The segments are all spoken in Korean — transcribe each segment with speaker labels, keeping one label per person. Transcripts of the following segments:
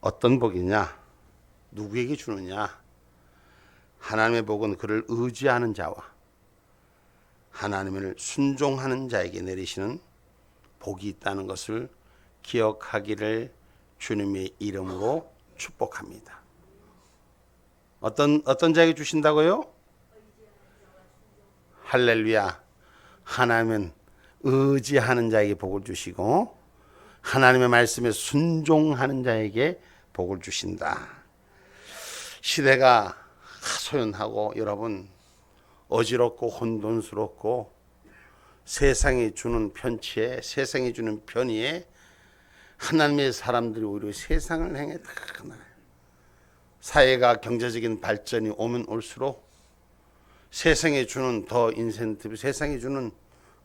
Speaker 1: 어떤 복이냐? 누구에게 주느냐? 하나님의 복은 그를 의지하는 자와 하나님을 순종하는 자에게 내리시는 복이 있다는 것을 기억하기를 주님의 이름으로 축복합니다. 어떤 자에게 주신다고요? 할렐루야. 하나님은 의지하는 자에게 복을 주시고 하나님의 말씀에 순종하는 자에게 복을 주신다. 시대가 하소연하고 여러분 어지럽고 혼돈스럽고 세상이 주는 편치에 세상이 주는 편의에 하나님의 사람들이 오히려 세상을 향해 다 나아요. 사회가 경제적인 발전이 오면 올수록 세상에 주는 더 인센티브, 세상에 주는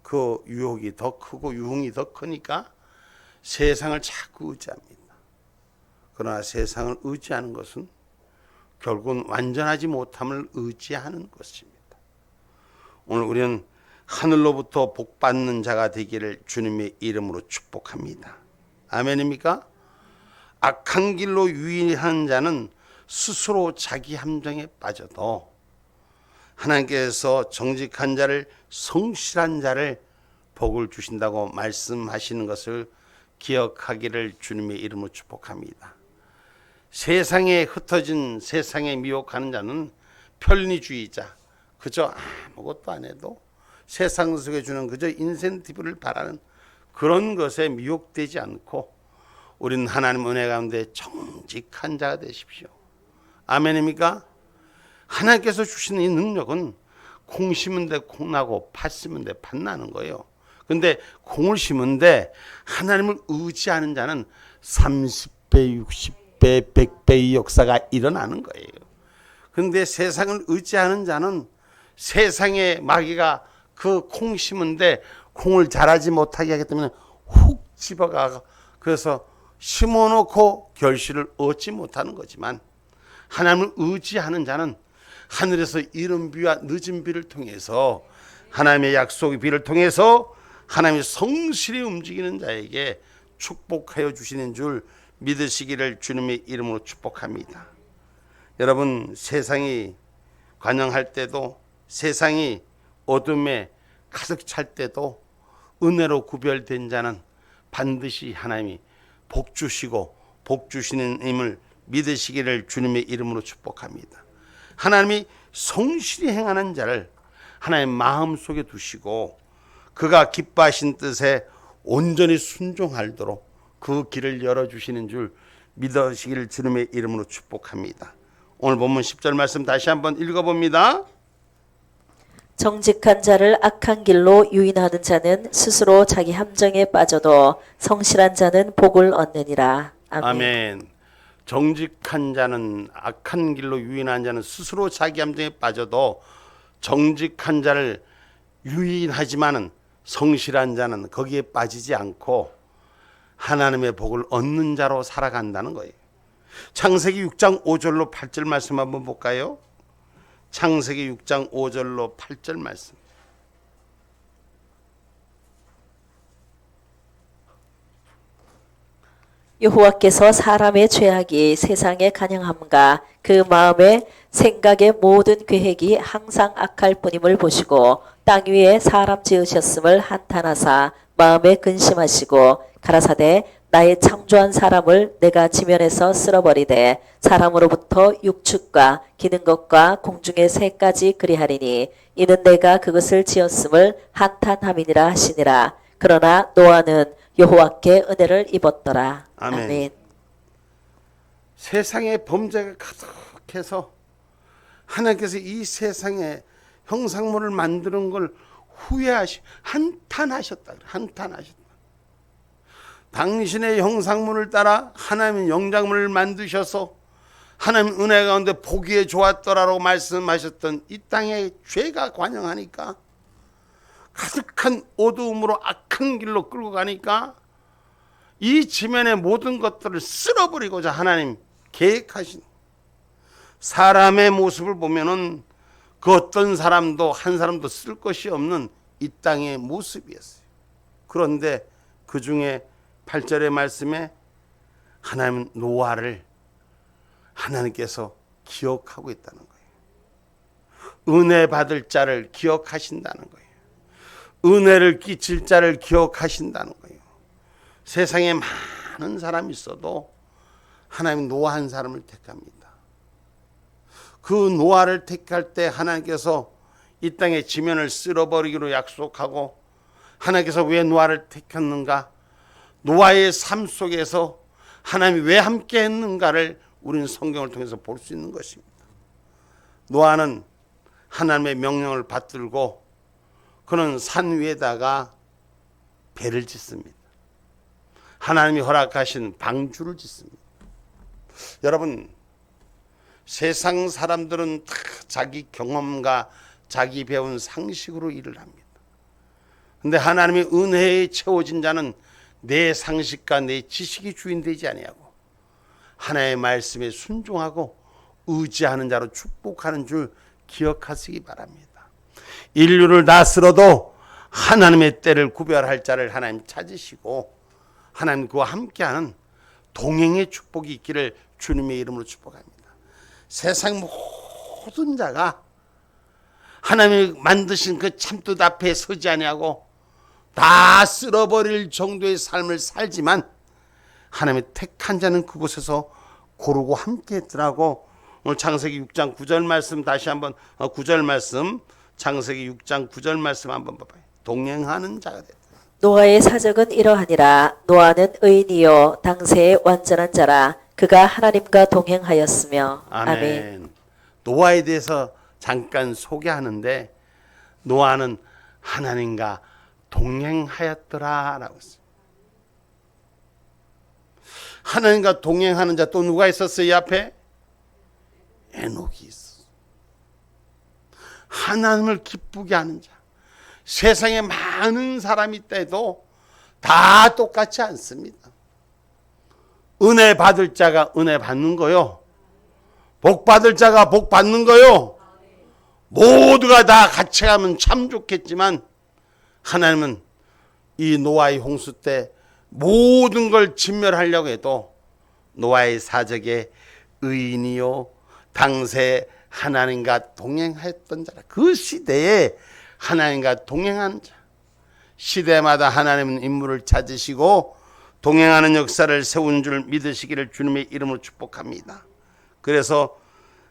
Speaker 1: 그 유혹이 더 크고 유흥이 더 크니까 세상을 자꾸 의지합니다. 그러나 세상을 의지하는 것은 결국은 완전하지 못함을 의지하는 것입니다. 오늘 우리는 하늘로부터 복받는 자가 되기를 주님의 이름으로 축복합니다. 아멘입니까? 악한 길로 유인하는 자는 스스로 자기 함정에 빠져도 하나님께서 정직한 자를, 성실한 자를 복을 주신다고 말씀하시는 것을 기억하기를 주님의 이름으로 축복합니다. 세상에 흩어진, 세상에 미혹하는 자는 편리주의자, 그저 아무것도 안 해도 세상 속에 주는 그저 인센티브를 바라는 그런 것에 미혹되지 않고 우리는 하나님 은혜 가운데 정직한 자가 되십시오. 아멘입니까? 하나님께서 주시는 이 능력은 콩 심은 데 콩 나고 팥 심은 데 팥 나는 거예요. 근데 콩을 심은 데 하나님을 의지하는 자는 30배, 60배, 100배의 역사가 일어나는 거예요. 근데 세상을 의지하는 자는 세상의 마귀가 그 콩 심은데 콩을 자라지 못하게 하기 때문에 훅 집어가 그래서 심어놓고 결실을 얻지 못하는 거지만 하나님을 의지하는 자는 하늘에서 이른 비와 늦은 비를 통해서 하나님의 약속의 비를 통해서 하나님의 성실히 움직이는 자에게 축복하여 주시는 줄 믿으시기를 주님의 이름으로 축복합니다. 여러분, 세상이 관영할 때도 세상이 어둠에 가득 찰 때도 은혜로 구별된 자는 반드시 하나님이 복 주시고 복 주시는 힘을 믿으시기를 주님의 이름으로 축복합니다. 하나님이 성실히 행하는 자를 하나님 마음속에 두시고 그가 기뻐하신 뜻에 온전히 순종하도록 그 길을 열어주시는 줄 믿으시기를 주님의 이름으로 축복합니다. 오늘 본문 10절 말씀 다시 한번 읽어봅니다.
Speaker 2: 정직한 자를 악한 길로 유인하는 자는 스스로 자기 함정에 빠져도 성실한 자는 복을 얻느니라. 아멘.
Speaker 1: 아멘. 정직한 자는 악한 길로 유인하는 자는 스스로 자기 함정에 빠져도 정직한 자를 유인하지만은 성실한 자는 거기에 빠지지 않고 하나님의 복을 얻는 자로 살아간다는 거예요. 창세기 6장 5절로 8절 말씀 한번 볼까요? 창세기 6장 5절로 8절 말씀.
Speaker 2: 여호와께서 사람의 죄악이 세상에 간영함과 그 마음의 생각의 모든 계획이 항상 악할 뿐임을 보시고 땅 위에 사람 지으셨음을 한탄하사 마음에 근심하시고 가라사대 나의 창조한 사람을 내가 지면에서 쓸어버리되 사람으로부터 육축과 기는 것과 공중의 새까지 그리하리니 이는 내가 그것을 지었음을 한탄함이니라 하시니라. 그러나 노아는 여호와께 은혜를 입었더라.
Speaker 1: 아멘.
Speaker 2: 아멘.
Speaker 1: 세상에 범죄가 가득해서 하나님께서 이 세상에 형상물을 만드는 걸 한탄하셨다. 당신의 형상물을 따라 하나님은 영장물을 만드셔서 하나님 은혜 가운데 보기에 좋았더라라고 말씀하셨던 이 땅에 죄가 관영하니까 가득한 어두움으로 악한 길로 끌고 가니까 이 지면의 모든 것들을 쓸어버리고자 하나님 계획하신 사람의 모습을 보면은 그 어떤 사람도 한 사람도 쓸 것이 없는 이 땅의 모습이었어요. 그런데 그 중에 8절의 말씀에 하나님은 노아를 하나님께서 기억하고 있다는 거예요. 은혜 받을 자를 기억하신다는 거예요. 은혜를 끼칠 자를 기억하신다는 거예요. 세상에 많은 사람이 있어도 하나님은 노아 한 사람을 택합니다. 그 노아를 택할 때 하나님께서 이 땅의 지면을 쓸어버리기로 약속하고, 하나님께서 왜 노아를 택했는가, 노아의 삶 속에서 하나님이 왜 함께 했는가를 우리는 성경을 통해서 볼 수 있는 것입니다. 노아는 하나님의 명령을 받들고 그는 산 위에다가 배를 짓습니다. 하나님이 허락하신 방주를 짓습니다. 여러분, 세상 사람들은 다 자기 경험과 자기 배운 상식으로 일을 합니다. 그런데 하나님의 은혜에 채워진 자는 내 상식과 내 지식이 주인 되지 아니하고 하나님의 말씀에 순종하고 의지하는 자로 축복하는 줄 기억하시기 바랍니다. 인류를 다스려도 하나님의 때를 구별할 자를 하나님 찾으시고 하나님 그와 함께하는 동행의 축복이 있기를 주님의 이름으로 축복합니다. 세상 모든 자가 하나님이 만드신 그 참뜻 앞에 서지 아니하고 다 쓸어버릴 정도의 삶을 살지만 하나님의 택한 자는 그곳에서 고르고 함께 했더라고. 오늘 창세기 6장 9절 말씀 다시 한번 9절 말씀 창세기 6장 9절 말씀 한번 봐봐요. 동행하는 자가 됐다.
Speaker 2: 노아의 사적은 이러하니라. 노아는 의인이요 당세의 완전한 자라. 그가 하나님과 동행하였으며. 아멘.
Speaker 1: 노아에 대해서 잠깐 소개하는데 노아는 하나님과 동행하였더라라고 했어요. 하나님과 동행하는 자 또 누가 있었어요? 이 앞에 에녹이 있어. 하나님을 기쁘게 하는 자. 세상에 많은 사람이 있다해도 다 똑같지 않습니다. 은혜 받을 자가 은혜 받는 거요, 복 받을 자가 복 받는 거요, 모두가 다 같이 가면 참 좋겠지만 하나님은 이 노아의 홍수 때 모든 걸 진멸하려고 해도 노아의 사적에 의인이요 당세 하나님과 동행했던 자라. 그 시대에 하나님과 동행하는 자. 시대마다 하나님은 인물을 찾으시고 동행하는 역사를 세운 줄 믿으시기를 주님의 이름으로 축복합니다. 그래서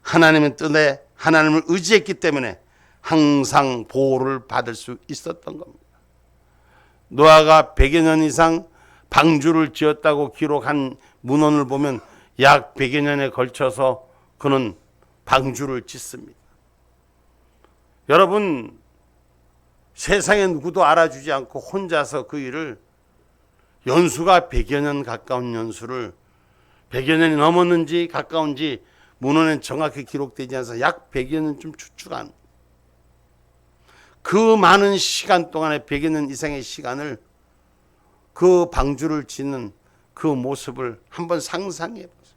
Speaker 1: 하나님의 뜻에 하나님을 의지했기 때문에 항상 보호를 받을 수 있었던 겁니다. 노아가 100여 년 이상 방주를 지었다고 기록한 문헌을 보면 약 100여 년에 걸쳐서 그는 방주를 짓습니다. 여러분, 세상에 누구도 알아주지 않고 혼자서 그 일을 연수가 100여 년 가까운 연수를 100여 년이 넘었는지 가까운지 문헌엔 정확히 기록되지 않아서 약 100여 년쯤 추측한 그 많은 시간 동안에 100여 년 이상의 시간을 그 방주를 짓는 그 모습을 한번 상상해 보세요.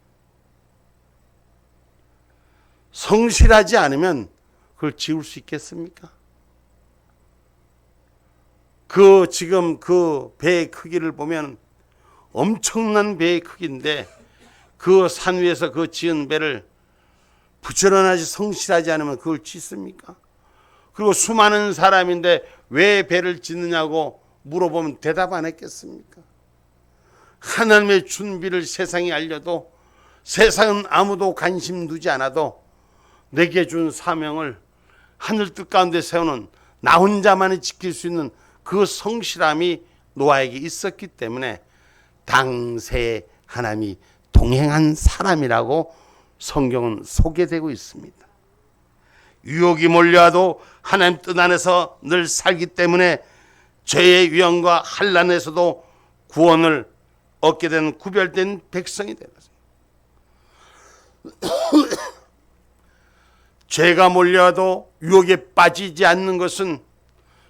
Speaker 1: 성실하지 않으면 그걸 지을 수 있겠습니까? 지금 그 배의 크기를 보면 엄청난 배의 크기인데 그 산 위에서 그 지은 배를 부지런하지 성실하지 않으면 그걸 짓습니까? 그리고 수많은 사람인데 왜 배를 짓느냐고 물어보면 대답 안 했겠습니까? 하나님의 준비를 세상에 알려도 세상은 아무도 관심 두지 않아도 내게 준 사명을 하늘 뜻 가운데 세우는 나 혼자만이 지킬 수 있는 그 성실함이 노아에게 있었기 때문에 당시에 하나님이 동행한 사람이라고 성경은 소개되고 있습니다. 유혹이 몰려와도 하나님 뜻 안에서 늘 살기 때문에 죄의 위험과 환난에서도 구원을 얻게 된 구별된 백성이 되는 것입니다. 죄가 몰려와도 유혹에 빠지지 않는 것은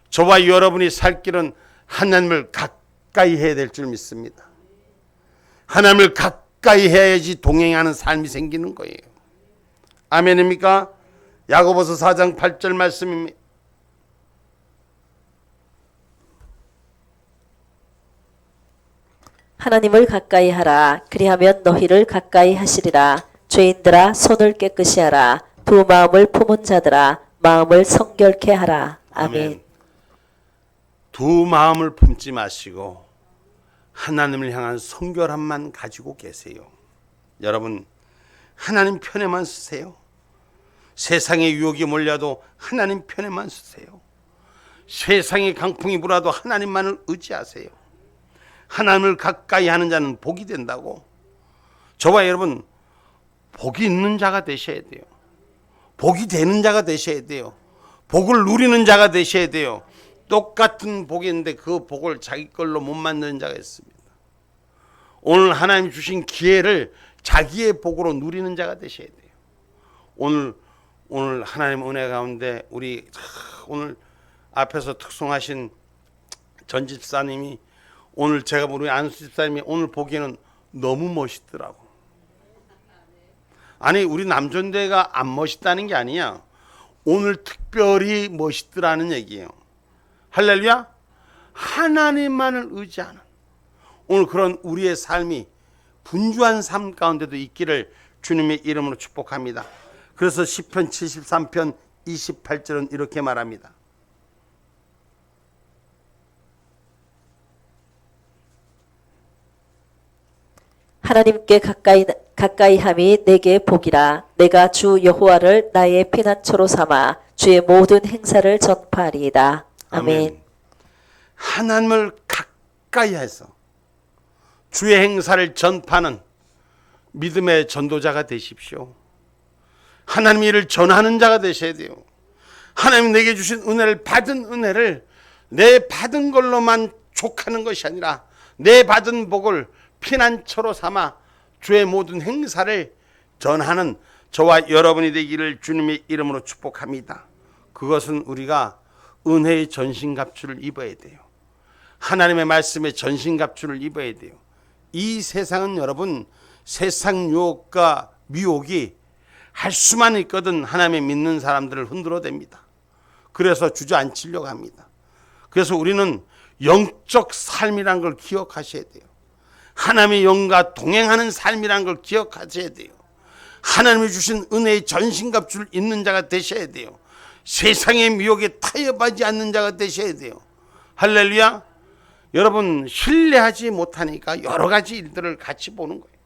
Speaker 1: 저와 여러분이 살 길은 하나님을 가까이 해야 될 줄 믿습니다. 하나님을 가까이 해야지 동행하는 삶이 생기는 거예요. 아멘입니까? 야고보서 4장 8절 말씀입니다.
Speaker 2: 하나님을 가까이 하라. 그리하면 너희를 가까이 하시리라. 죄인들아 손을 깨끗이 하라. 두 마음을 품은 자들아 마음을 성결케 하라. 아멘.
Speaker 1: 두 마음을 품지 마시고 하나님을 향한 성결함만 가지고 계세요. 여러분, 하나님 편에만 쓰세요. 세상의 유혹이 몰려도 하나님 편에만 쓰세요. 세상의 강풍이 불어도 하나님만을 의지하세요. 하나님을 가까이 하는 자는 복이 된다고. 저와 여러분, 복이 있는 자가 되셔야 돼요. 복이 되는 자가 되셔야 돼요. 복을 누리는 자가 되셔야 돼요. 똑같은 복이 있는데 그 복을 자기 걸로 못 만드는 자가 있습니다. 오늘 하나님 주신 기회를 자기의 복으로 누리는 자가 되셔야 돼요. 오늘 하나님 은혜 가운데 우리 오늘 앞에서 특송하신 전 집사님이 오늘 제가 우리 안수 집사님이 오늘 보기에는 너무 멋있더라고. 아니 우리 남존대가 안 멋있다는 게 아니야. 오늘 특별히 멋있더라는 얘기예요. 할렐루야. 하나님만을 의지하는 오늘 그런 우리의 삶이 분주한 삶 가운데도 있기를 주님의 이름으로 축복합니다. 그래서 시편 73편 28절은 이렇게 말합니다.
Speaker 2: 하나님께 가까이함이 내게 복이라. 내가 주 여호와를 나의 피난처로 삼아 주의 모든 행사를 전파하리이다. 아멘.
Speaker 1: 하나님을 가까이 해서 주의 행사를 전파하는 믿음의 전도자가 되십시오. 하나님 일을 전하는 자가 되셔야 돼요. 하나님 내게 주신 은혜를 받은 은혜를 내 받은 걸로만 족하는 것이 아니라 내 받은 복을 피난처로 삼아 주의 모든 행사를 전하는 저와 여러분이 되기를 주님의 이름으로 축복합니다. 그것은 우리가 은혜의 전신갑주를 입어야 돼요. 하나님의 말씀에 전신갑주를 입어야 돼요. 이 세상은 여러분 세상 유혹과 미혹이 할 수만 있거든 하나님의 믿는 사람들을 흔들어댑니다. 그래서 주저앉히려고 합니다. 그래서 우리는 영적 삶이란 걸 기억하셔야 돼요. 하나님의 영과 동행하는 삶이란 걸 기억하셔야 돼요. 하나님이 주신 은혜의 전신갑주를 입는 자가 되셔야 돼요. 세상의 미혹에 타협하지 않는 자가 되셔야 돼요. 할렐루야. 여러분 신뢰하지 못하니까 여러 가지 일들을 같이 보는 거예요.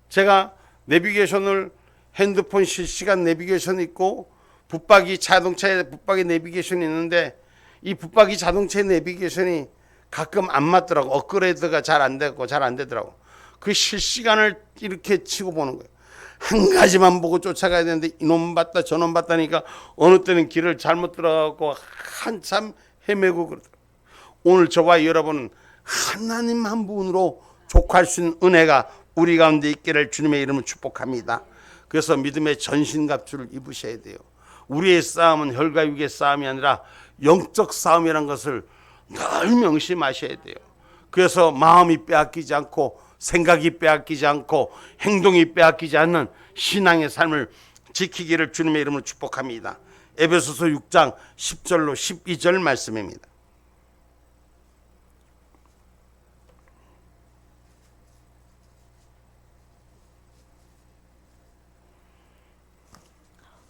Speaker 1: 제가 내비게이션을 핸드폰 실시간 내비게이션 있고 붙박이 자동차에 붙박이 내비게이션이 있는데 이 붙박이 자동차의 내비게이션이 가끔 안 맞더라고. 업그레이드가 잘 안 되고 잘 안 되더라고. 그 실시간을 이렇게 치고 보는 거예요. 한 가지만 보고 쫓아가야 되는데 이놈 봤다 저놈 봤다니까 어느 때는 길을 잘못 들어가고 한참 헤매고 그러더라고요. 오늘 저와 여러분은 하나님 한 분으로 족할 수 있는 은혜가 우리 가운데 있기를 주님의 이름으로 축복합니다. 그래서 믿음의 전신갑주를 입으셔야 돼요. 우리의 싸움은 혈과 육의 싸움이 아니라 영적 싸움이라는 것을 늘 명심하셔야 돼요. 그래서 마음이 빼앗기지 않고 생각이 빼앗기지 않고 행동이 빼앗기지 않는 신앙의 삶을 지키기를 주님의 이름으로 축복합니다. 에베소서 6장 10절로 12절 말씀입니다.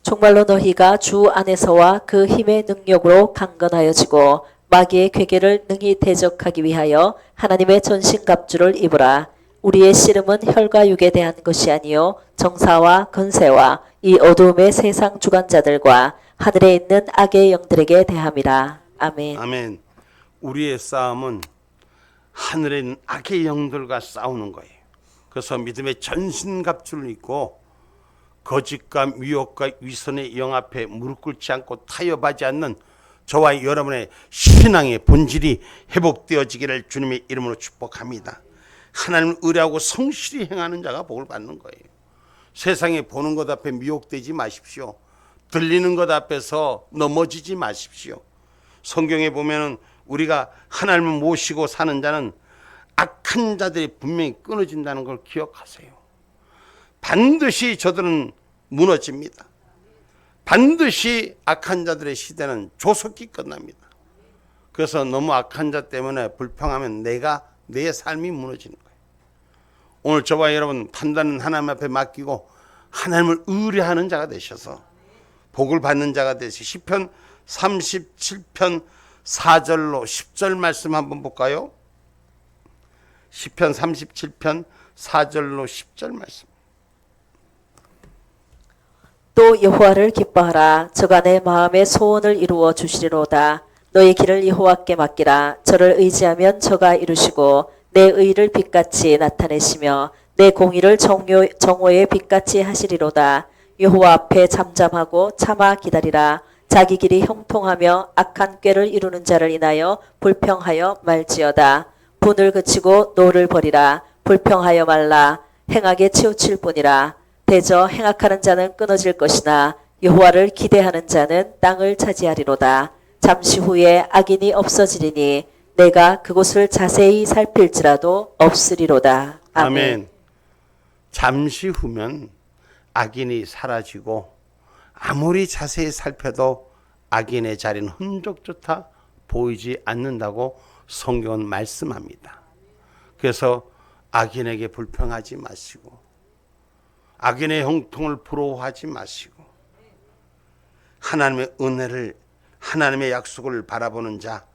Speaker 2: 정말로 너희가 주 안에서와 그 힘의 능력으로 강건하여지고 마귀의 괴계를 능히 대적하기 위하여 하나님의 전신갑주를 입으라. 우리의 씨름은 혈과 육에 대한 것이 아니요 정사와 건세와 이 어두움의 세상 주관자들과 하늘에 있는 악의 영들에게 대함이라. 아멘.
Speaker 1: 아멘. 우리의 싸움은 하늘에 있는 악의 영들과 싸우는 거예요. 그래서 믿음의 전신갑주를 입고 거짓과 미혹과 위선의 영 앞에 무릎 꿇지 않고 타협하지 않는 저와 여러분의 신앙의 본질이 회복되어지기를 주님의 이름으로 축복합니다. 하나님을 의뢰하고 성실히 행하는 자가 복을 받는 거예요. 세상에 보는 것 앞에 미혹되지 마십시오. 들리는 것 앞에서 넘어지지 마십시오. 성경에 보면은 우리가 하나님을 모시고 사는 자는 악한 자들이 분명히 끊어진다는 걸 기억하세요. 반드시 저들은 무너집니다. 반드시 악한 자들의 시대는 조속히 끝납니다. 그래서 너무 악한 자 때문에 불평하면 내가 내 삶이 무너지는 거예요. 오늘 저와 여러분 판단은 하나님 앞에 맡기고 하나님을 의뢰하는 자가 되셔서 복을 받는 자가 되시. 시편 37편 4절로 10절 말씀 한번 볼까요? 시편 37편 4절로 10절 말씀.
Speaker 2: 또 여호와를 기뻐하라. 저가 내 마음의 소원을 이루어 주시리로다. 너의 길을 여호와께 맡기라. 저를 의지하면 저가 이루시고 내 의를 빛같이 나타내시며 내 공의를 정오의 빛같이 하시리로다. 여호와 앞에 잠잠하고 참아 기다리라. 자기 길이 형통하며 악한 꾀를 이루는 자를 인하여 불평하여 말지어다. 분을 그치고 노를 버리라. 불평하여 말라. 행하게 치우칠 뿐이라. 대저 행악하는 자는 끊어질 것이나 여호와를 기대하는 자는 땅을 차지하리로다. 잠시 후에 악인이 없어지리니 내가 그곳을 자세히 살필지라도 없으리로다.
Speaker 1: 아멘. 잠시 후면 악인이 사라지고 아무리 자세히 살펴도 악인의 자리는 흔적조차 보이지 않는다고 성경은 말씀합니다. 그래서 악인에게 불평하지 마시고 악인의 형통을 부러워하지 마시고 하나님의 은혜를 하나님의 약속을 바라보는 자,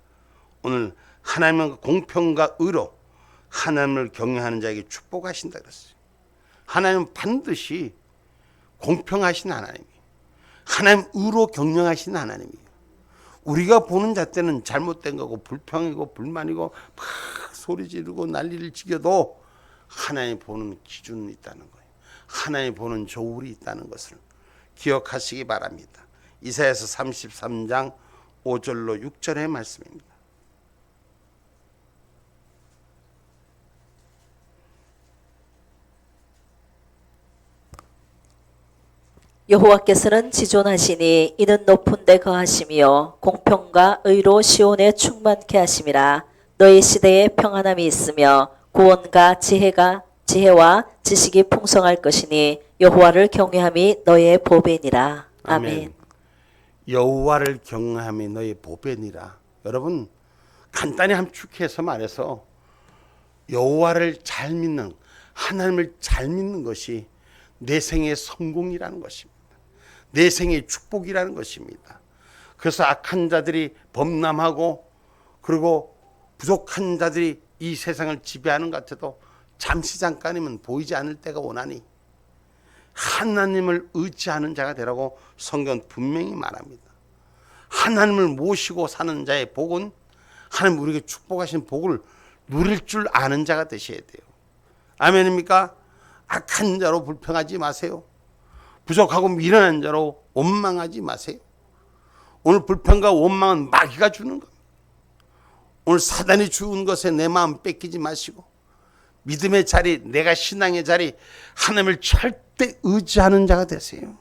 Speaker 1: 오늘 하나님의 공평과 의로 하나님을 경외하는 자에게 축복하신다 그랬어요. 하나님은 반드시 공평하신 하나님이에요. 하나님 의로 경영하신 하나님이에요. 우리가 보는 잣대는 잘못된 거고 불평이고 불만이고 막 소리 지르고 난리를 지겨도 하나님 보는 기준이 있다는 거예요. 하나님 보는 조울이 있다는 것을 기억하시기 바랍니다. 이사야서 33장 5절로 6절의 말씀입니다.
Speaker 2: 여호와께서는 지존하시니 이는 높은 데 거하시며 공평과 의로 시온에 충만케 하심이라. 너희 시대에 평안함이 있으며 구원과 지혜와 지식이 풍성할 것이니 여호와를 경외함이 너의 보배니라. 아멘.
Speaker 1: 여호와를 경외함이 너의 보배니라. 여러분 간단히 함축해서 말해서 여호와를 잘 믿는, 하나님을 잘 믿는 것이 내 생의 성공이라는 것입니다. 내 생의 축복이라는 것입니다. 그래서 악한 자들이 범람하고 그리고 부족한 자들이 이 세상을 지배하는 것 같아도 잠시 잠깐이면 보이지 않을 때가 오나니 하나님을 의지하는 자가 되라고 성경은 분명히 말합니다. 하나님을 모시고 사는 자의 복은 하나님 우리에게 축복하신 복을 누릴 줄 아는 자가 되셔야 돼요. 아멘입니까? 악한 자로 불평하지 마세요. 부족하고 미련한 자로 원망하지 마세요. 오늘 불평과 원망은 마귀가 주는 겁니다. 오늘 사단이 주는 것에 내 마음 뺏기지 마시고 믿음의 자리, 내가 신앙의 자리, 하나님을 절대 의지하는 자가 되세요.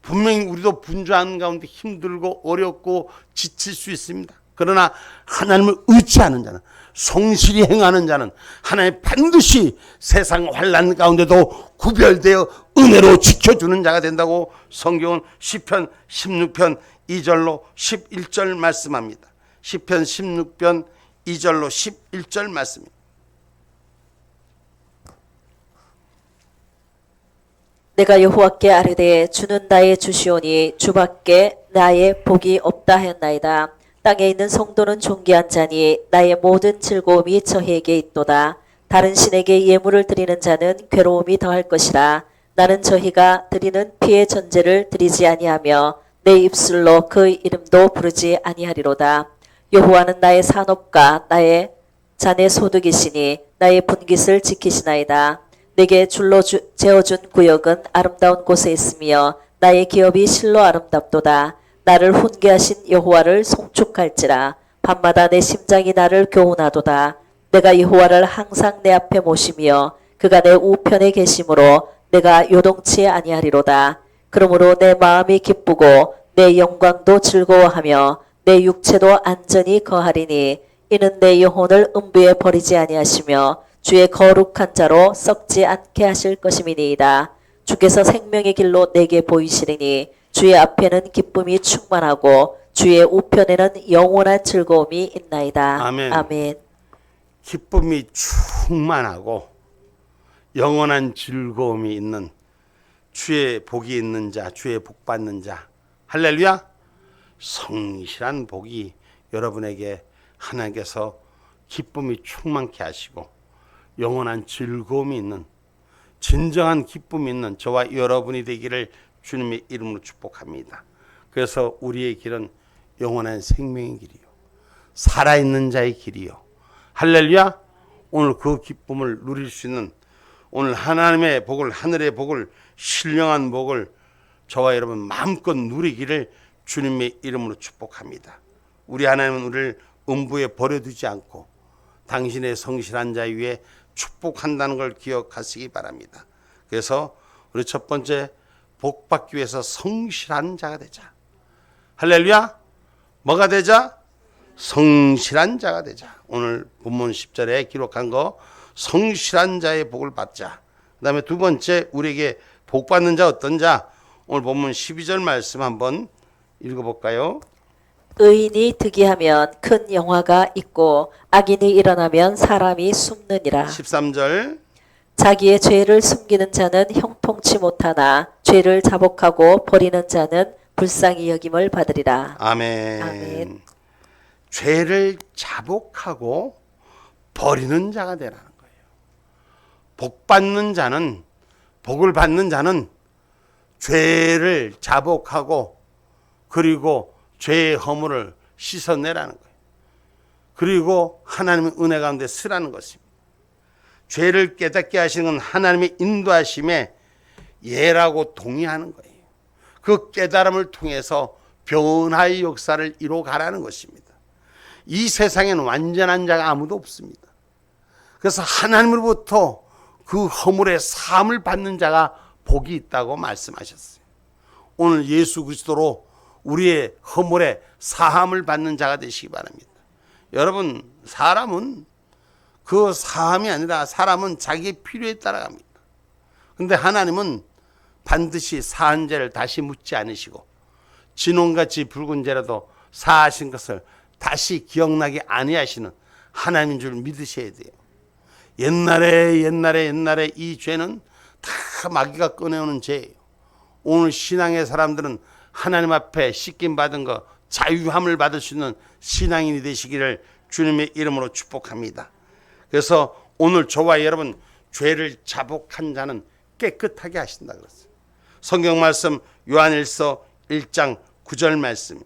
Speaker 1: 분명히 우리도 분주한 가운데 힘들고 어렵고 지칠 수 있습니다. 그러나 하나님을 의지하는 자는, 성실히 행하는 자는 하나님 반드시 세상 환난 가운데도 구별되어 은혜로 지켜주는 자가 된다고 성경은 시편 16편 2절로 11절 말씀합니다. 시편 16편 2절로 11절 말씀입니다.
Speaker 2: 내가 여호와께 아뢰되 주는 나의 주시오니 주밖에 나의 복이 없다 하였나이다. 땅에 있는 성도는 존귀한 자니 나의 모든 즐거움이 저희에게 있도다. 다른 신에게 예물을 드리는 자는 괴로움이 더할 것이라. 나는 저희가 드리는 피의 전제를 드리지 아니하며 내 입술로 그 이름도 부르지 아니하리로다. 여호와는 나의 산업과 나의 자네 소득이시니 나의 분깃을 지키시나이다. 내게 줄로 재어준 구역은 아름다운 곳에 있으며 나의 기업이 실로 아름답도다. 나를 훈계하신 여호와를 송축할지라. 밤마다 내 심장이 나를 교훈하도다. 내가 여호와를 항상 내 앞에 모시며 그가 내 우편에 계심으로 내가 요동치 아니하리로다. 그러므로 내 마음이 기쁘고 내 영광도 즐거워하며 내 육체도 안전히 거하리니 이는 내 영혼을 음부에 버리지 아니하시며 주의 거룩한 자로 썩지 않게 하실 것임이니이다. 주께서 생명의 길로 내게 보이시리니 주의 앞에는 기쁨이 충만하고 주의 우편에는 영원한 즐거움이 있나이다.
Speaker 1: 아멘.
Speaker 2: 아멘.
Speaker 1: 기쁨이 충만하고 영원한 즐거움이 있는 주의 복이 있는 자, 주의 복 받는 자, 할렐루야. 성실한 복이 여러분에게 하나님께서 기쁨이 충만케 하시고 영원한 즐거움이 있는 진정한 기쁨이 있는 저와 여러분이 되기를 주님의 이름으로 축복합니다. 그래서 우리의 길은 영원한 생명의 길이요, 살아있는 자의 길이요, 할렐루야. 오늘 그 기쁨을 누릴 수 있는, 오늘 하나님의 복을, 하늘의 복을, 신령한 복을 저와 여러분 마음껏 누리기를 주님의 이름으로 축복합니다. 우리 하나님은 우리를 음부에 버려두지 않고 당신의 성실한 자 위에 축복한다는 걸 기억하시기 바랍니다. 그래서 우리 첫 번째, 복 받기 위해서 성실한 자가 되자. 할렐루야. 뭐가 되자? 성실한 자가 되자. 오늘 본문 10절에 기록한 거, 성실한 자의 복을 받자. 그 다음에 두 번째, 우리에게 복 받는 자 어떤 자? 오늘 본문 12절 말씀 한번 읽어볼까요?
Speaker 2: 의인이 득이하면 큰 영화가 있고 악인이 일어나면 사람이 숨느니라.
Speaker 1: 13절.
Speaker 2: 자기의 죄를 숨기는 자는 형통치 못하나 죄를 자복하고 버리는 자는 불쌍히 여김을 받으리라.
Speaker 1: 아멘.
Speaker 2: 아멘.
Speaker 1: 죄를 자복하고 버리는 자가 되라는 거예요. 복 받는 자는, 복을 받는 자는 죄를 자복하고 그리고 죄의 허물을 씻어내라는 거예요. 그리고 하나님의 은혜 가운데 쓰라는 것입니다. 죄를 깨닫게 하시는 건 하나님의 인도하심에 예라고 동의하는 거예요. 그 깨달음을 통해서 변화의 역사를 이루어가라는 것입니다. 이 세상에는 완전한 자가 아무도 없습니다. 그래서 하나님으로부터 그 허물의 사함을 받는 자가 복이 있다고 말씀하셨어요. 오늘 예수 그리스도로 우리의 허물의 사함을 받는 자가 되시기 바랍니다. 여러분, 사람은 그 사함이 아니라 사람은 자기의 필요에 따라 갑니다. 그런데 하나님은 반드시 사한 죄를 다시 묻지 않으시고 진홍같이 붉은 죄라도 사하신 것을 다시 기억나게 아니하시는 하나님인 줄 믿으셔야 돼요. 옛날에 이 죄는 다 마귀가 꺼내오는 죄예요. 오늘 신앙의 사람들은 하나님 앞에 씻김 받은 거, 자유함을 받을 수 있는 신앙인이 되시기를 주님의 이름으로 축복합니다. 그래서 오늘 저와 여러분, 죄를 자복한 자는 깨끗하게 하신다 그랬어요. 성경 말씀 요한일서 1장 9절 말씀.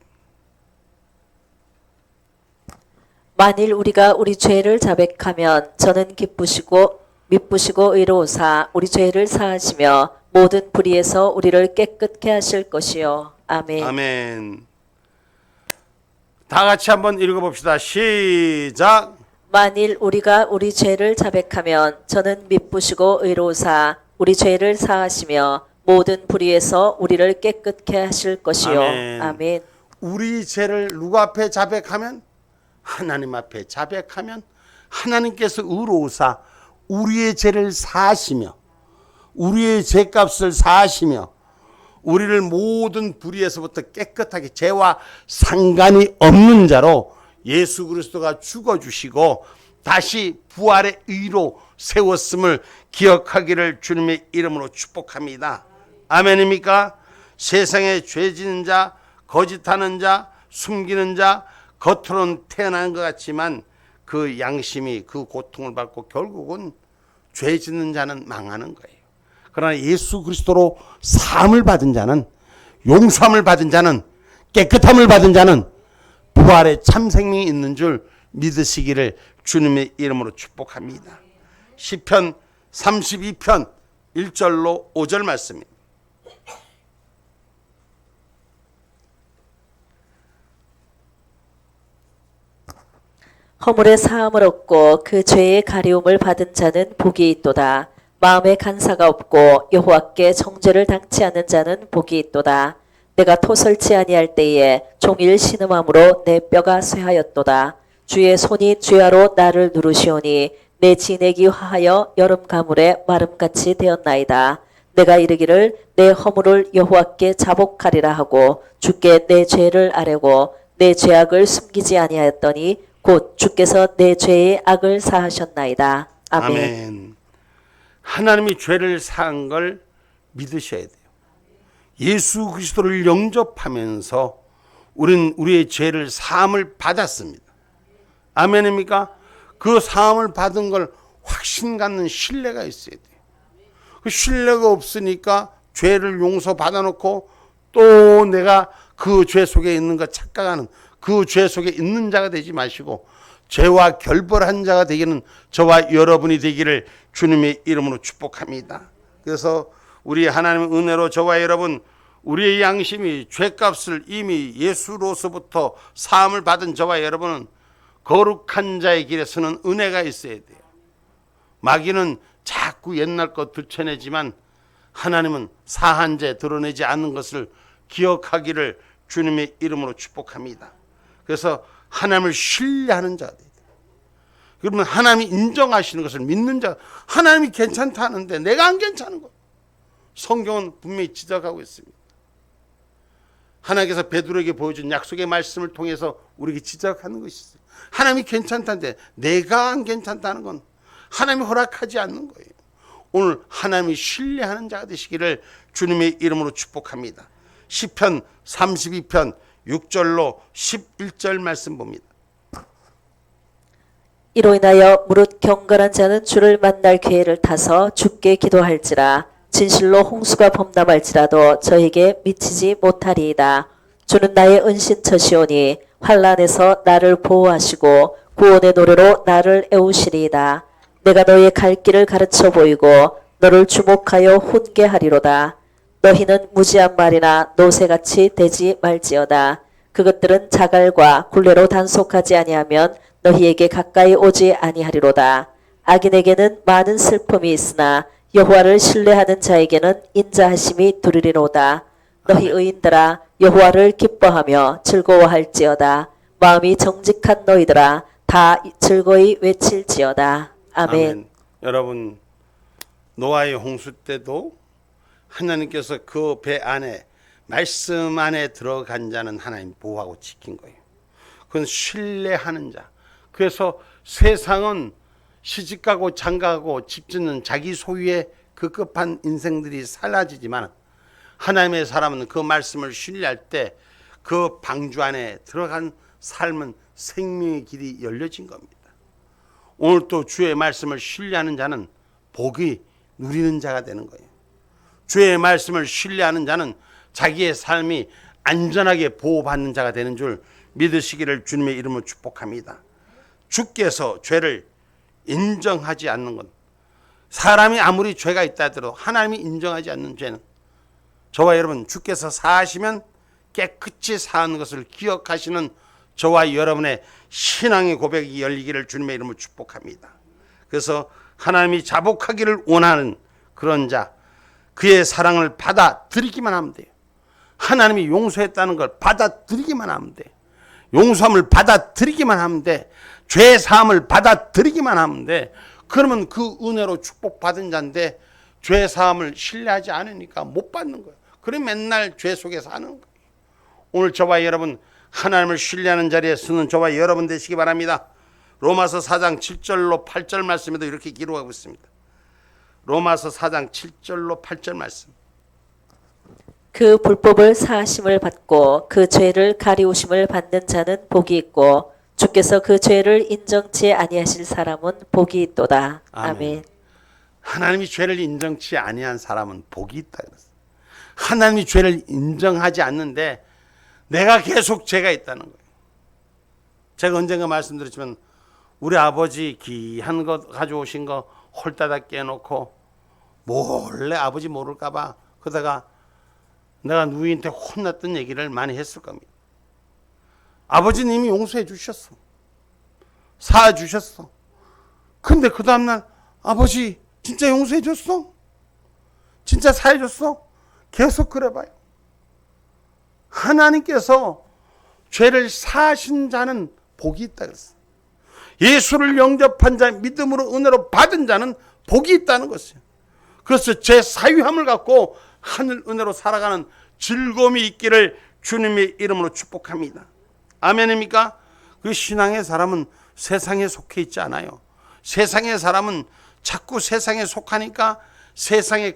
Speaker 2: 만일 우리가 우리 죄를 자백하면 저는 기쁘시고 미쁘시고 의로우사 우리 죄를 사하시며 모든 불의에서 우리를 깨끗게 하실 것이요. 아멘.
Speaker 1: 아멘. 다 같이 한번 읽어봅시다. 시작.
Speaker 2: 만일 우리가 우리 죄를 자백하면 저는 미쁘시고 의로우사 우리 죄를 사하시며 모든 불의에서 우리를 깨끗게 하실 것이요.
Speaker 1: 아멘.
Speaker 2: 아멘.
Speaker 1: 우리 죄를 누구 앞에 자백하면? 하나님 앞에 자백하면 하나님께서 의로우사 우리의 죄를 사하시며 우리의 죄값을 사하시며 우리를 모든 불의에서부터 깨끗하게, 죄와 상관이 없는 자로 예수 그리스도가 죽어주시고 다시 부활의 의로 세웠음을 기억하기를 주님의 이름으로 축복합니다. 아멘입니까? 세상에 죄 지는 자, 거짓하는 자, 숨기는 자, 겉으로는 태어난 것 같지만 그 양심이 그 고통을 받고 결국은 죄 짓는 자는 망하는 거예요. 그러나 예수 그리스도로 사함을 받은 자는, 용서함을 받은 자는, 깨끗함을 받은 자는 부활의 참 생명이 있는 줄 믿으시기를 주님의 이름으로 축복합니다. 시편 32편 1절로 5절 말씀입니다.
Speaker 2: 허물의 사함을 얻고 그 죄의 가리움을 받은 자는 복이 있도다. 마음에 간사가 없고 여호와께 정죄를 당치 않는 자는 복이 있도다. 내가 토설치 아니할 때에 종일 신음함으로 내 뼈가 쇠하였도다. 주의 손이 주야로 나를 누르시오니 내 진액이 화하여 여름 가물에 마름같이 되었나이다. 내가 이르기를 내 허물을 여호와께 자복하리라 하고 주께 내 죄를 아뢰고 내 죄악을 숨기지 아니하였더니 곧 주께서 내 죄의 악을 사하셨나이다. 아멘.
Speaker 1: 아멘. 하나님이 죄를 사한 걸 믿으셔야 돼요. 예수 그리스도를 영접하면서 우리는 우리의 죄를 사함을 받았습니다. 아멘입니까? 그 사함을 받은 걸 확신 갖는 신뢰가 있어야 돼요. 그 신뢰가 없으니까 죄를 용서받아 놓고 또 내가 그 죄 속에 있는 것 착각하는 그 죄 속에 있는 자가 되지 마시고 죄와 결별한 자가 되기는 저와 여러분이 되기를 주님의 이름으로 축복합니다. 그래서 우리 하나님의 은혜로 저와 여러분 우리의 양심이 죄값을 이미 예수로서부터 사함을 받은 저와 여러분은 거룩한 자의 길에 서는 은혜가 있어야 돼요. 마귀는 자꾸 옛날 것 들춰내지만 하나님은 사한 죄 드러내지 않는 것을 기억하기를 주님의 이름으로 축복합니다. 그래서 하나님을 신뢰하는 자가 돼요. 그러면 하나님이 인정하시는 것을 믿는 자, 하나님이 괜찮다 하는데 내가 안 괜찮은 거. 성경은 분명히 지적하고 있습니다. 하나님께서 베드로에게 보여준 약속의 말씀을 통해서 우리에게 지적하는 것이 있어요. 하나님이 괜찮다는데 내가 안 괜찮다는 건 하나님이 허락하지 않는 거예요. 오늘 하나님이 신뢰하는 자가 되시기를 주님의 이름으로 축복합니다. 시편 32편 6절로 11절 말씀 봅니다.
Speaker 2: 이로 인하여 무릇 경건한 자는 주를 만날 기회를 타서 주께 기도할지라 진실로 홍수가 범람할지라도 저에게 미치지 못하리이다. 주는 나의 은신처시오니 환난에서 나를 보호하시고 구원의 노래로 나를 애우시리이다. 내가 너의 갈 길을 가르쳐 보이고 너를 주목하여 훈계하리로다. 너희는 무지한 말이나 노새같이 되지 말지어다. 그것들은 자갈과 굴레로 단속하지 아니하면 너희에게 가까이 오지 아니하리로다. 악인에게는 많은 슬픔이 있으나 여호와를 신뢰하는 자에게는 인자하심이 두리리로다. 너희 의인들아 여호와를 기뻐하며 즐거워할지어다. 마음이 정직한 너희들아 다 즐거이 외칠지어다. 아멘.
Speaker 1: 여러분 노아의 홍수 때도 하나님께서 그 배 안에 말씀 안에 들어간 자는 하나님 보호하고 지킨 거예요. 그건 신뢰하는 자. 그래서 세상은 시집가고 장가가고 집 짓는 자기 소유의 급급한 인생들이 사라지지만 하나님의 사람은 그 말씀을 신뢰할 때 그 방주 안에 들어간 삶은 생명의 길이 열려진 겁니다. 오늘 또 주의 말씀을 신뢰하는 자는 복이 누리는 자가 되는 거예요. 주의 말씀을 신뢰하는 자는 자기의 삶이 안전하게 보호받는 자가 되는 줄 믿으시기를 주님의 이름으로 축복합니다. 주께서 죄를 인정하지 않는 것, 사람이 아무리 죄가 있다 하더라도 하나님이 인정하지 않는 죄는 저와 여러분 주께서 사하시면 깨끗이 사는 것을 기억하시는 저와 여러분의 신앙의 고백이 열리기를 주님의 이름으로 축복합니다. 그래서 하나님이 자복하기를 원하는 그런 자, 그의 사랑을 받아들이기만 하면 돼요. 하나님이 용서했다는 걸 받아들이기만 하면 돼. 용서함을 받아들이기만 하면 돼. 죄 사함을 받아들이기만 하면 돼. 그러면 그 은혜로 축복받은 자인데 죄 사함을 신뢰하지 않으니까 못 받는 거예요. 그래 맨날 죄 속에 사는 거예요. 오늘 저와 여러분 하나님을 신뢰하는 자리에 서는 저와 여러분 되시기 바랍니다. 로마서 4장 7절로 8절 말씀에도 이렇게 기록하고 있습니다. 로마서 4장 7절로 8절 말씀.
Speaker 2: 그 불법을 사하심을 받고 그 죄를 가리우심을 받는 자는 복이 있고 주께서 그 죄를 인정치 아니하실 사람은 복이 있도다. 아멘.
Speaker 1: 하나님이 죄를 인정치 아니한 사람은 복이 있다 그랬어요. 하나님이 죄를 인정하지 않는데 내가 계속 죄가 있다는 거예요. 제가 언젠가 말씀드렸지만 우리 아버지 귀한 거 가져오신 거 홀다닥 깨놓고 몰래 아버지 모를까 봐 그러다가 내가 누이한테 혼났던 얘기를 많이 했을 겁니다. 아버지님이 용서해 주셨어. 사해 주셨어. 근데 그 다음날 아버지 진짜 용서해 줬어? 진짜 사해 줬어? 계속 그래봐요. 하나님께서 죄를 사하신 자는 복이 있다 그랬어요. 예수를 영접한 자, 믿음으로 은혜로 받은 자는 복이 있다는 것이에요. 그래서 죄 사유함을 갖고 하늘 은혜로 살아가는 즐거움이 있기를 주님의 이름으로 축복합니다. 아멘입니까? 그 신앙의 사람은 세상에 속해 있지 않아요. 세상의 사람은 자꾸 세상에 속하니까 세상이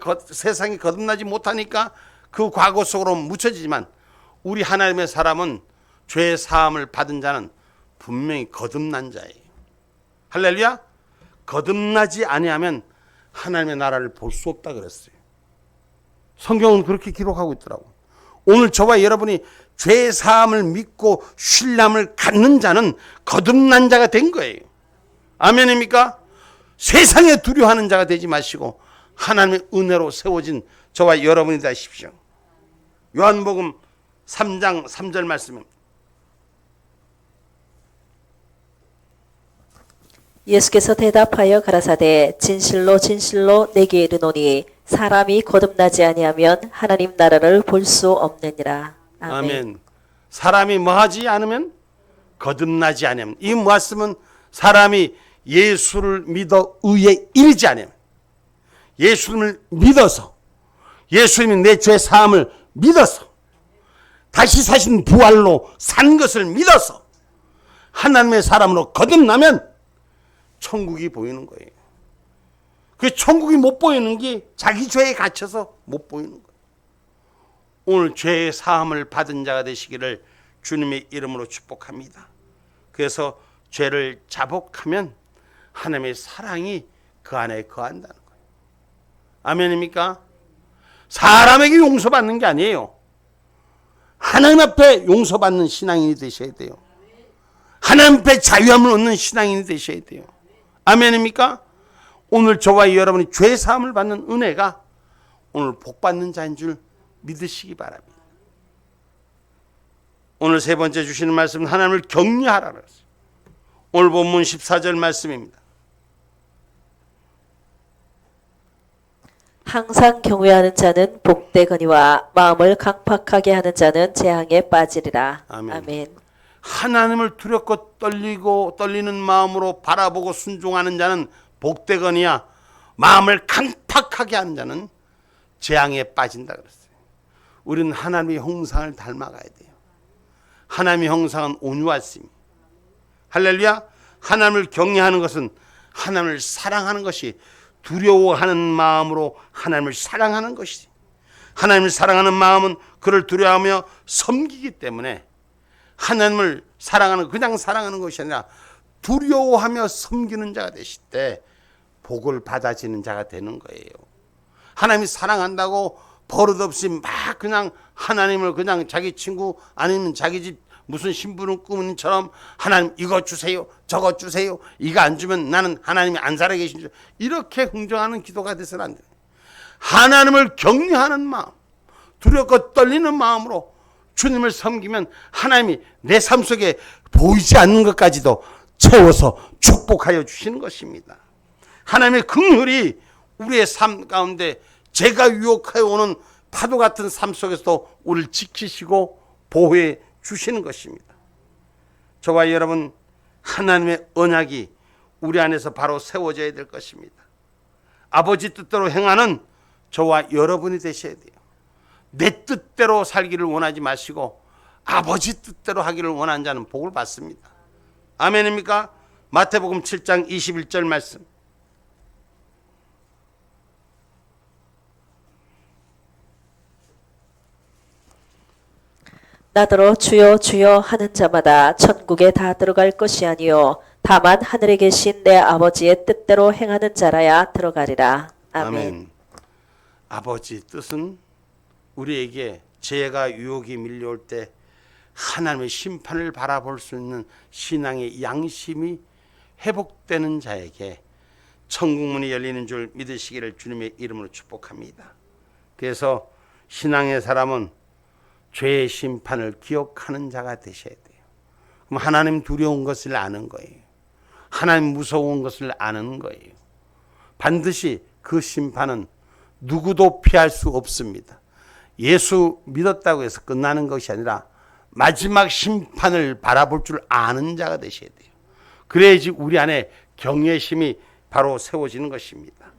Speaker 1: 거듭나지 못하니까 그 과거 속으로 묻혀지지만, 우리 하나님의 사람은 죄 사함을 받은 자는 분명히 거듭난 자예요. 할렐루야. 거듭나지 아니하면 하나님의 나라를 볼 수 없다 그랬어요. 성경은 그렇게 기록하고 있더라고. 오늘 저와 여러분이 죄 사함을 믿고 신람을 갖는 자는 거듭난 자가 된 거예요. 아멘입니까? 세상에 두려워하는 자가 되지 마시고 하나님의 은혜로 세워진 저와 여러분이 되십시오. 요한복음 3장 3절 말씀입니다.
Speaker 2: 예수께서 대답하여 가라사대 진실로 진실로 내게 이르노니 사람이 거듭나지 아니하면 하나님 나라를 볼 수 없느니라. 아멘.
Speaker 1: 아멘. 사람이 뭐하지 않으면 거듭나지 않으면, 이 말씀은 사람이 예수를 믿어 의에 이르지 않으면, 예수님을 믿어서, 예수님이 내 죄 사함을 믿어서 다시 사신 부활로 산 것을 믿어서 하나님의 사람으로 거듭나면 천국이 보이는 거예요. 그 천국이 못 보이는 게 자기 죄에 갇혀서 못 보이는 거예요. 오늘 죄의 사함을 받은 자가 되시기를 주님의 이름으로 축복합니다. 그래서 죄를 자복하면 하나님의 사랑이 그 안에 거한다는 거예요. 아멘입니까? 사람에게 용서받는 게 아니에요. 하나님 앞에 용서받는 신앙인이 되셔야 돼요. 하나님 앞에 자유함을 얻는 신앙인이 되셔야 돼요. 아멘입니까? 오늘 저와 여러분이 죄 사함을 받는 은혜가 오늘 복 받는 자인 줄 믿으시기 바랍니다. 오늘 세 번째 주시는 말씀은 하나님을 경외하라 그랬어요. 오늘 본문 14절 말씀입니다.
Speaker 2: 항상 경외하는 자는 복되거니와 마음을 강팍하게 하는 자는 재앙에 빠지리라.
Speaker 1: 아멘.
Speaker 2: 아멘.
Speaker 1: 하나님을 두렵고 떨리는 마음으로 바라보고 순종하는 자는 복되거니와 마음을 강팍하게 하는 자는 재앙에 빠진다 그랬어요. 우리는 하나님의 형상을 닮아가야 돼요. 하나님의 형상은 온유하심. 할렐루야. 하나님을 경외하는 것은 하나님을 사랑하는 것이, 두려워하는 마음으로 하나님을 사랑하는 것이지. 하나님을 사랑하는 마음은 그를 두려워하며 섬기기 때문에 하나님을 사랑하는, 그냥 사랑하는 것이 아니라 두려워하며 섬기는 자가 되실 때 복을 받아지는 자가 되는 거예요. 하나님이 사랑한다고 버릇없이 막 그냥 하나님을 그냥 자기 친구 아니면 자기 집 무슨 신부는 꾸민처럼 하나님 이거 주세요 저거 주세요, 이거 안 주면 나는 하나님이 안 살아계신 줄, 이렇게 흥정하는 기도가 돼서는 안 돼요. 하나님을 경외하는 마음, 두렵고 떨리는 마음으로 주님을 섬기면 하나님이 내 삶 속에 보이지 않는 것까지도 채워서 축복하여 주시는 것입니다. 하나님의 긍휼이 우리의 삶 가운데 제가 유혹하여 오는 파도 같은 삶 속에서도 우리를 지키시고 보호해 주시는 것입니다. 저와 여러분, 하나님의 언약이 우리 안에서 바로 세워져야 될 것입니다. 아버지 뜻대로 행하는 저와 여러분이 되셔야 돼요. 내 뜻대로 살기를 원하지 마시고 아버지 뜻대로 하기를 원하는 자는 복을 받습니다. 아멘입니까? 마태복음 7장 21절 말씀.
Speaker 2: 나더러 주여 주여 하는 자마다 천국에 다 들어갈 것이 아니요 다만 하늘에 계신 내 아버지의 뜻대로 행하는 자라야 들어가리라. 아멘.
Speaker 1: 아버지 뜻은 우리에게 죄가 유혹이 밀려올 때 하나님의 심판을 바라볼 수 있는 신앙의 양심이 회복되는 자에게 천국문이 열리는 줄 믿으시기를 주님의 이름으로 축복합니다. 그래서 신앙의 사람은 죄의 심판을 기억하는 자가 되셔야 돼요. 그럼 하나님 두려운 것을 아는 거예요. 하나님 무서운 것을 아는 거예요. 반드시 그 심판은 누구도 피할 수 없습니다. 예수 믿었다고 해서 끝나는 것이 아니라 마지막 심판을 바라볼 줄 아는 자가 되셔야 돼요. 그래야지 우리 안에 경외심이 바로 세워지는 것입니다.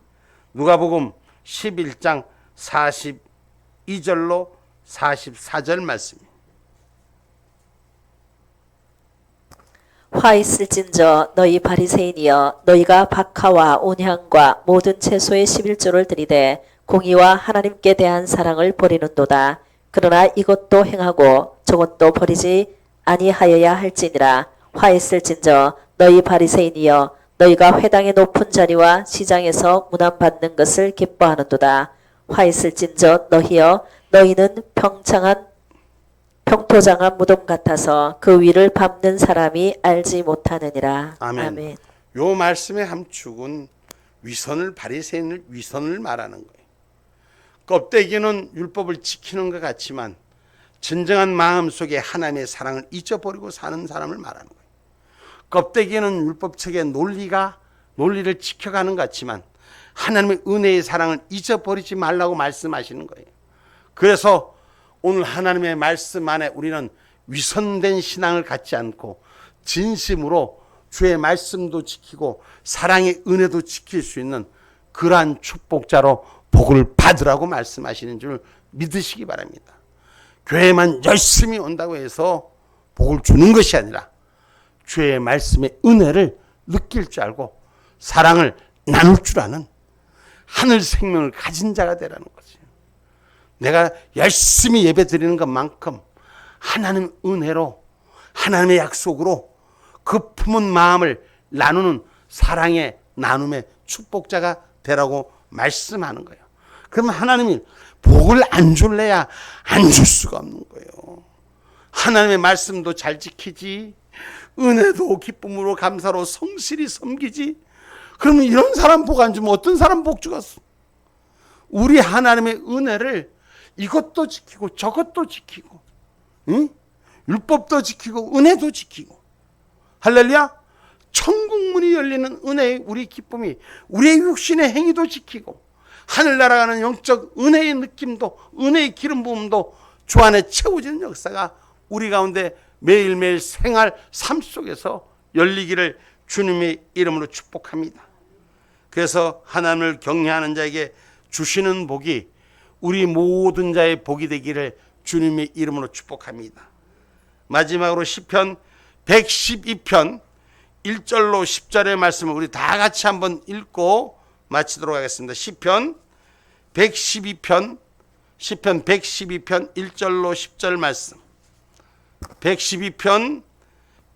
Speaker 1: 누가복음 11장 42절로 44절 말씀.
Speaker 2: 화 있을진저 너희 바리새인이여 너희가 박하와 온향과 모든 채소의 11조를 들이되 공의와 하나님께 대한 사랑을 버리는도다. 그러나 이것도 행하고 저것도 버리지 아니하여야 할지니라. 화 있을진저 너희 바리새인이여 너희가 회당의 높은 자리와 시장에서 문안받는 것을 기뻐하는도다. 화 있을진저 너희여 너희는 평토장한 무덤 같아서 그 위를 밟는 사람이 알지 못하느니라.
Speaker 1: 아멘. 요 말씀의 함축은 바리새인을 위선을 말하는 거예요. 껍데기는 율법을 지키는 것 같지만 진정한 마음 속에 하나님의 사랑을 잊어버리고 사는 사람을 말하는 거예요. 껍데기는 율법책의 논리를 지켜가는 것 같지만 하나님의 은혜의 사랑을 잊어버리지 말라고 말씀하시는 거예요. 그래서 오늘 하나님의 말씀 안에 우리는 위선된 신앙을 갖지 않고 진심으로 주의 말씀도 지키고 사랑의 은혜도 지킬 수 있는 그러한 축복자로 복을 받으라고 말씀하시는 줄 믿으시기 바랍니다. 교회만 열심히 온다고 해서 복을 주는 것이 아니라 주의 말씀의 은혜를 느낄 줄 알고 사랑을 나눌 줄 아는 하늘 생명을 가진 자가 되라는 거지. 내가 열심히 예배 드리는 것만큼 하나님 은혜로 하나님의 약속으로 그 품은 마음을 나누는 사랑의 나눔의 축복자가 되라고 말씀하는 거예요. 그러면 하나님이 복을 안 줄래야 안 줄 수가 없는 거예요. 하나님의 말씀도 잘 지키지, 은혜도 기쁨으로 감사로 성실히 섬기지. 그러면 이런 사람 복 안 주면 어떤 사람 복 주겠어? 우리 하나님의 은혜를 이것도 지키고 저것도 지키고, 응? 율법도 지키고 은혜도 지키고, 할렐루야. 천국 문이 열리는 은혜의 우리 기쁨이 우리의 육신의 행위도 지키고 하늘나라 가는 영적 은혜의 느낌도, 은혜의 기름 부음도 주 안에 채워지는 역사가 우리 가운데 매일매일 생활 삶 속에서 열리기를 주님의 이름으로 축복합니다. 그래서 하나님을 경외하는 자에게 주시는 복이 우리 모든 자의 복이 되기를 주님의 이름으로 축복합니다. 마지막으로 시편 112편 1절로 10절의 말씀을 우리 다 같이 한번 읽고 마치도록 하겠습니다. 시편 112편 112편 1절로 10절 말씀. 112편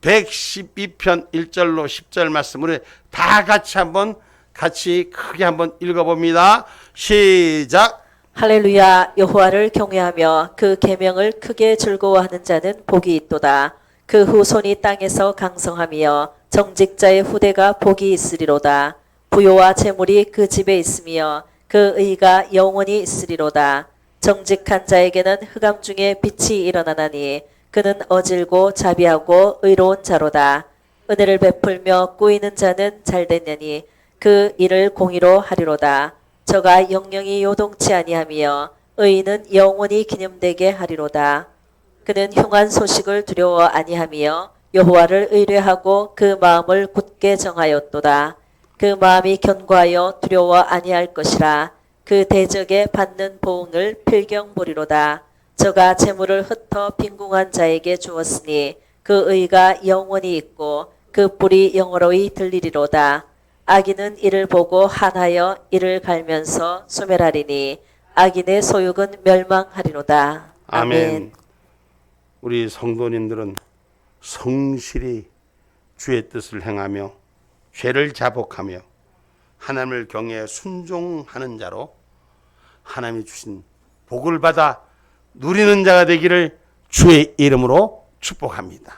Speaker 1: 112편 1절로 10절 말씀 우리 다 같이 한번 크게 한번 읽어봅니다. 시작.
Speaker 2: 할렐루야. 여호와를 경외하며 그 계명을 크게 즐거워하는 자는 복이 있도다. 그 후손이 땅에서 강성하며 정직자의 후대가 복이 있으리로다. 부요와 재물이 그 집에 있으며 그 의가 영원히 있으리로다. 정직한 자에게는 흑암 중에 빛이 일어나나니 그는 어질고 자비하고 의로운 자로다. 은혜를 베풀며 꾸이는 자는 잘됐느니 그 일을 공의로 하리로다. 저가 영영이 요동치 아니하며 의인은 영원히 기념되게 하리로다. 그는 흉한 소식을 두려워 아니하며 여호와를 의뢰하고 그 마음을 굳게 정하였도다. 그 마음이 견고하여 두려워 아니할 것이라. 그 대적에 받는 보응을 필경 보리로다. 저가 재물을 흩어 빈궁한 자에게 주었으니 그 의가 영원히 있고 그 뿔이 영원히 들리리로다. 악인은 이를 보고 한하여 이를 갈면서 소멸하리니 악인의 소욕은 멸망하리로다.
Speaker 1: 아멘. 우리 성도님들은 성실히 주의 뜻을 행하며 죄를 자복하며 하나님을 경외해 순종하는 자로 하나님이 주신 복을 받아 누리는 자가 되기를 주의 이름으로 축복합니다.